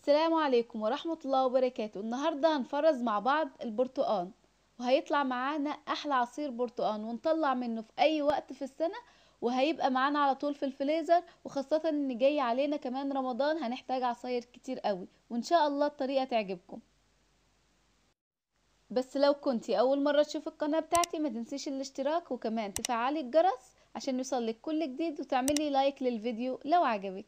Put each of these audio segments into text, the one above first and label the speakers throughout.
Speaker 1: السلام عليكم ورحمة الله وبركاته. النهاردة هنفرز مع بعض البرتقان، وهيطلع معانا أحلى عصير برتقان، ونطلع منه في أي وقت في السنة، وهيبقى معانا على طول في الفريزر. وخاصة إن جاي علينا كمان رمضان، هنحتاج عصاير كتير قوي، وإن شاء الله الطريقة تعجبكم. بس لو كنتي أول مرة تشوف القناة بتاعتي، ما تنسيش الاشتراك، وكمان تفعلي الجرس عشان يوصلك كل جديد، وتعملي لايك للفيديو لو عجبك.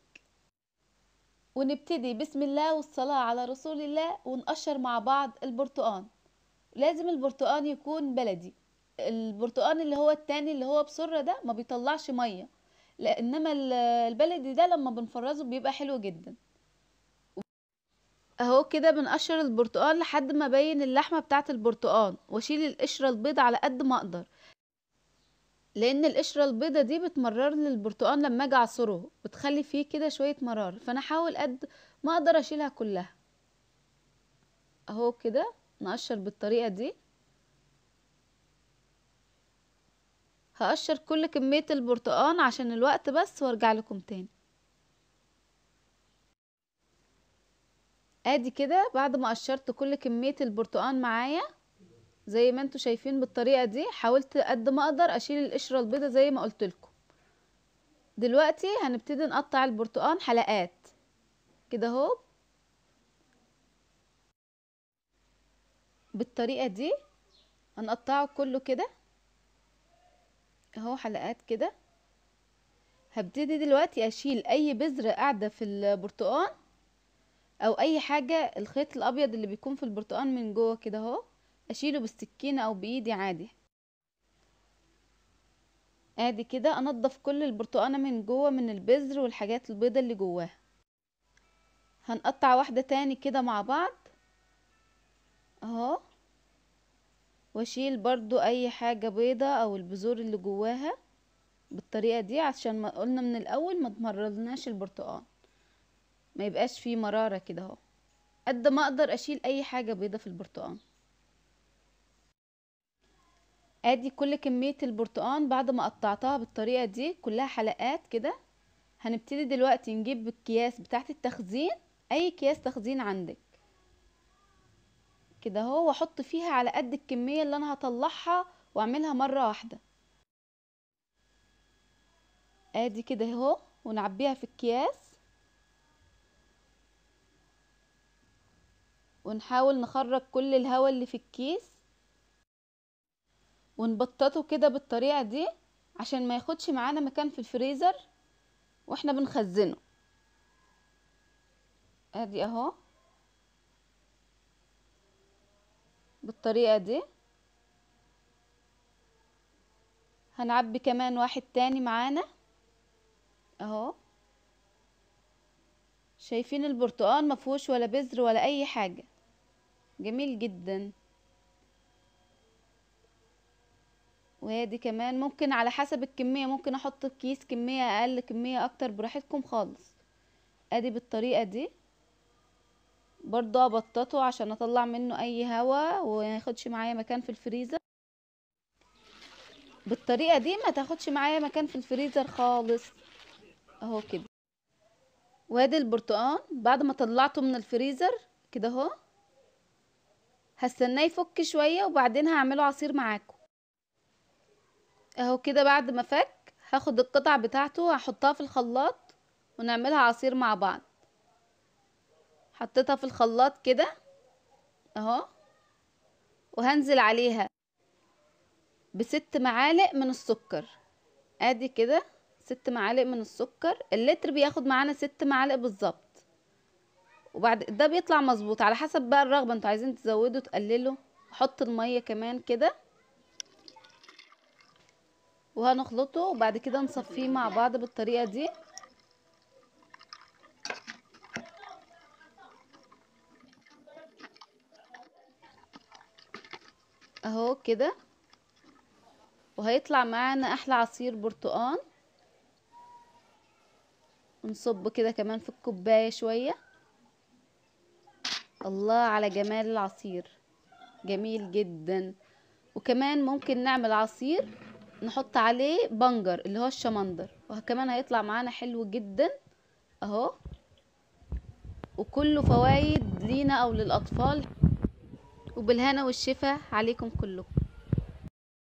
Speaker 1: ونبتدي بسم الله والصلاة على رسول الله، ونقشر مع بعض البرتقان. لازم البرتقان يكون بلدي. البرتقان اللي هو التاني اللي هو بسرة ده ما بيطلعش مية، انما البلدي ده لما بنفرزه بيبقى حلو جدا. اهو كده بنقشر البرتقان لحد ما بين اللحمة بتاعة البرتقان، واشيل القشرة البيض على قد ما اقدر، لان القشرة البيضة دي بتمرر لي البرتقان لما اجي اعصره، بتخلي فيه كده شوية مرار، فانا احاول قد ما اقدر اشيلها كلها. اهو كده نقشر بالطريقة دي. هقشر كل كمية البرتقان عشان الوقت بس، وارجع لكم تاني. ادي كده بعد ما قشرت كل كمية البرتقان معايا زي ما انتوا شايفين بالطريقة دي، حاولت قد ما اقدر اشيل القشرة البيضة زي ما قلت لكم. دلوقتي هنبتدي نقطع البرتقان حلقات كده اهو بالطريقة دي. هنقطعه كله كده اهو حلقات كده. هبتدي دلوقتي اشيل اي بذرة قاعدة في البرتقان، او اي حاجة الخيط الابيض اللي بيكون في البرتقان من جوه كده اهو، اشيله بالسكينة او بايدي عادي. ادي كده انضف كل البرتقانة من جوه من البذر والحاجات البيضة اللي جواها. هنقطع واحدة تاني كده مع بعض اهو، واشيل برضو اي حاجة بيضة او البذور اللي جواها بالطريقة دي، عشان ما قلنا من الاول ما تمررناش البرتقان، ما يبقاش فيه مرارة كده اهو. قد ما اقدر اشيل اي حاجة بيضة في البرتقان. ادي كل كمية البرتقان بعد ما قطعتها بالطريقة دي كلها حلقات كده. هنبتدي دلوقتي نجيب الكياس بتاعت التخزين، اي اكياس تخزين عندك كده اهو، واحط فيها على قد الكمية اللي انا هطلعها، واعملها مرة واحدة. ادي كده اهو، ونعبيها في الكياس، ونحاول نخرج كل الهواء اللي في الكيس، ونبططه كده بالطريقة دي عشان ما ياخدش معانا مكان في الفريزر واحنا بنخزنه. ادي اهو بالطريقة دي. هنعبي كمان واحد تاني معانا اهو. شايفين البرتقال مفهوش ولا بذر ولا اي حاجة، جميل جدا. وادي كمان ممكن على حسب الكمية، ممكن احط في كيس كمية اقل كمية اكتر براحتكم خالص. ادي بالطريقة دي برضه ابططه عشان اطلع منه اي هوا ومياخدش معايا مكان في الفريزر. بالطريقة دي ما تاخدش معايا مكان في الفريزر خالص اهو كده. وادي البرتقال بعد ما طلعته من الفريزر كده اهو، هستناه يفك شوية وبعدين هعمله عصير معاكم اهو كده. بعد ما فك هاخد القطع بتاعته هحطها في الخلاط ونعملها عصير مع بعض. حطيتها في الخلاط كده اهو، وهنزل عليها ب6 معالق من السكر. ادي كده 6 معالق من السكر، اللتر بياخد معانا 6 معالق بالظبط. وبعد ده بيطلع مظبوط على حسب بقى الرغبة، انتوا عايزين تزودوا تقللوا. حط المية كمان كده، وهنخلطه وبعد كده نصفيه مع بعض بالطريقة دي اهو كده. وهيطلع معانا احلى عصير برتقان. ونصب كده كمان في الكوباية شوية. الله على جمال العصير، جميل جدا. وكمان ممكن نعمل عصير نحط عليه بنجر اللي هو الشمندر، وكمان هيطلع معانا حلو جدا اهو. وكله فوايد لينا او للاطفال، وبالهنا والشفا عليكم كلكم.